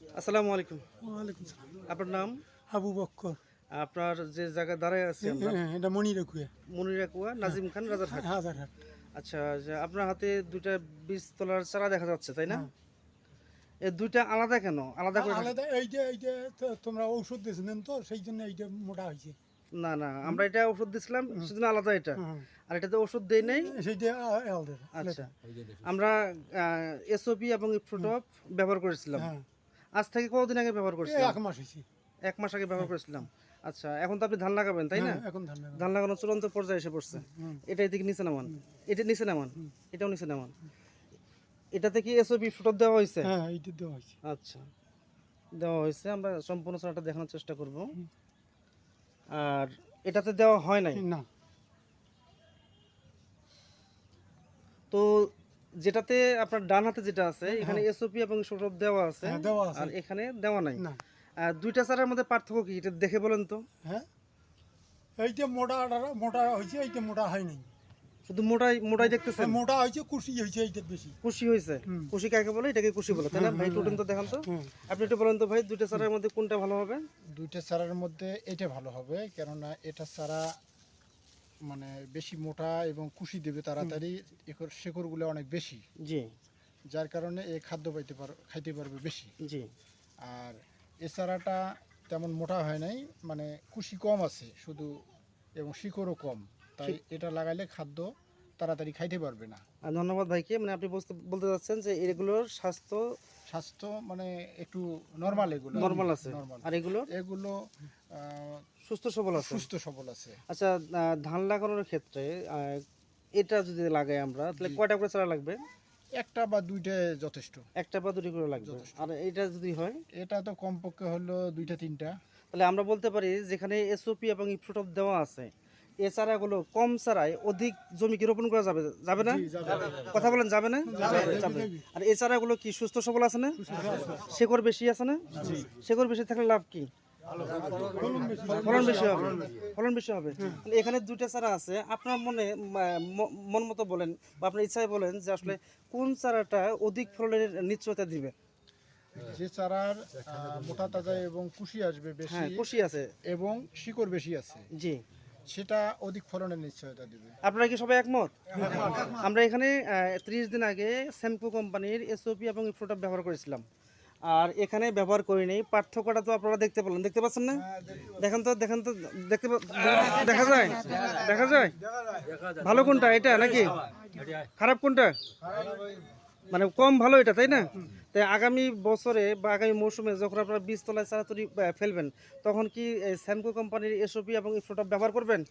আসসালামু আলাইকুম। ওয়ালাইকুম সালাম। আপনার নাম? আবু বক্কর। আপনার যে জায়গায় দাঁড়ায় আছি আমরা, এটা মনিরা কুয়া। মনিরা কুয়া, নাজিম খান, রাজারহাট। হাজারহাট। আচ্ছা, যে আপনার হাতে দুইটা বীজ তোলার চারা দেখা যাচ্ছে, তাই না? হ্যাঁ। এই দুইটা আলাদা কেন? আলাদা করে আলাদা এইটা তো তোমরা ঔষধ দিয়েছিলেন তো সেই জন্য এইটা মোটা হয়েছে। না, না, আমরা এটা ওষুধ দিছিলাম, সেজন্য আলাদা এটা। হুম। আর এটাতে ওষুধ দেই নাই। সেইটা আলাদা। আচ্ছা, আমরা এসওপি এবং ফ্রুটপ ব্যবহার করেছিলাম। হ্যাঁ। আজ থেকে কতদিন আগে ব্যবহার এই করেছিলাম? 1 মাস হয়েছে। 1 মাস আগে ব্যবহার করেছিলাম। আচ্ছা, এখন তো আপনি ধান লাগাবেন, তাই না? হ্যাঁ, এখন ধান লাগানো। ধান লাগানোর চূড়ান্ত পর্যায়ে এসে পড়ছে। হুম। এটা এদিকে নিচে নামান, এটা নিচে নামান, এটাও নিচে নামান। এটাতে কি এসওপি ফ্রুটপ দেওয়া হয়েছে? হ্যাঁ, এইটা দেওয়া হয়েছে। আচ্ছা, দেওয়া হয়েছে। আমরা সম্পূর্ণ চারাটা দেখানোর চেষ্টা করব। আর এটাতে দেওয়া হয় নাই না। তো, যেটাতে আপনার ডান হাতে যেটা আছে এখানে হ্যাঁ। এসওপি এবং ফ্রুটপ দেওয়া আছে, হ্যাঁ, দেওয়া আছে। আর এখানে দেওয়া নাই। না। দুইটা চারার মধ্যে পার্থক্য কি এটা দেখে বলেন তো? হ্যাঁ, এইটা মোটা হয়েছে, এইটা মোটা হয় নাই। শুধু মোটাই মোটাই দেখতেছেন? মোটা হয়েছে, কুশি হয়েছে এইটা বেশি। খুশি হয়েছে? হুম। খুশি কাকে বলে? এটাকে খুশি বলে, তাই না ভাই? টুটেন তো, দেখান তো। হুম। আপনি একটু বলেন তো ভাই, দুইটা চারার মধ্যে কোনটা ভালো হবে? দুইটা চারার মধ্যে এটা ভালো হবে, কেননা এটা চারা মানে বেশি মোটা এবং কুশি দেবে তাড়াতাড়ি, শেকড়গুলো অনেক বেশি, জি, যার কারণে এই খাদ্য খাইতে পারবে বেশি। জি। আর এ চারাটা তেমন মোটা হয় নাই, মানে কুশি কম আছে শুধু, এবং শিকড়ও কম, তাই এটা লাগাইলে খাদ্য তাড়াতাড়ি খাইতে পারবে না। আর ধন্যবাদ ভাইকে। মানে আপনি বলতে চাচ্ছেন যে এগুলোর স্বাস্থ্য মানে একটু নর্মাল, এগুলো নরমাল আছে, নর্মাল। আর এগুলো সুস্থ সবল আছে। সুস্থ সবল আছে। আচ্ছা, ধান লাগানোর ক্ষেত্রে এটা যদি লাগাই আমরা, তাহলে জি। কয়টা করে চারা লাগবে? একটা বা দুইটা যথেষ্ট। একটা বা দুটি করে লাগবে। যথেষ্ট। আর এটা যদি হয়, এটা তো কমপক্ষে হলো 2-3টা। তাহলে আমরা বলতে পারি যেখানে এসওপি এবং ফ্রুটপ দেওয়া আছে, এ চারাগুলো কম চারায় অধিক জমি কি রোপণ করা যাবে, যাবে না? কথা বলেন, যাবে না? যাবে। আর এই চারাগুলো কি সুস্থ সবল আছে না? শেকড় বেশি আছে না? শেকড় বেশি থাকলে লাভ কি? ফলন বেশি হবে। ফলন বেশি হবে। তাহলে এখানে দুইটা চারা আছে, আপনার মন মতো বলেন বা আপনার ইচ্ছায় বলেন যে আসলে কোন চারাটা অধিক ফলনের নিশ্চয়তা দিবে? যে চারার মোটা তাজা এবং কুশি আসবে বেশি, হ্যাঁ, খুশি আছে। এবং শিকড় বেশি আছে, জি। সেটা অধিক ফলনের নিশ্চয়তা দিবে। আপনারা কি সবাই একমত? আমরা এখানে 30 দিন আগে স্যামকো কোম্পানির এসওপি এবং ফ্রুটপ ব্যবহার করেছিলাম, আর এখানে ব্যবহার করিনি। পার্থক্যটা তো আপনারা দেখতে পাচ্ছেন না? দেখেন তো, দেখা যায়? দেখা যায়? ভালো কোনটা, এটা নাকি খারাপ কোনটা? মানে কম ভালো এটা, তাই না? তাই আগামী বছরে বা আগামী মৌসুমে যখন আপনারা বীজ তলায় চারা তৈরি ফেলবেন, তখন কি স্যামকো কোম্পানির এসওপি এবং ফ্রুটপ ব্যবহার করবেন?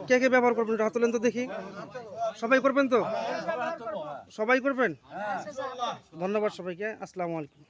কে কে ব্যবহার করবেন এটা হাত তোলেন তো দেখি। সবাই করবেন তো? সবাই করবেন? ধন্যবাদ সবাইকে। আসসালামু আলাইকুম।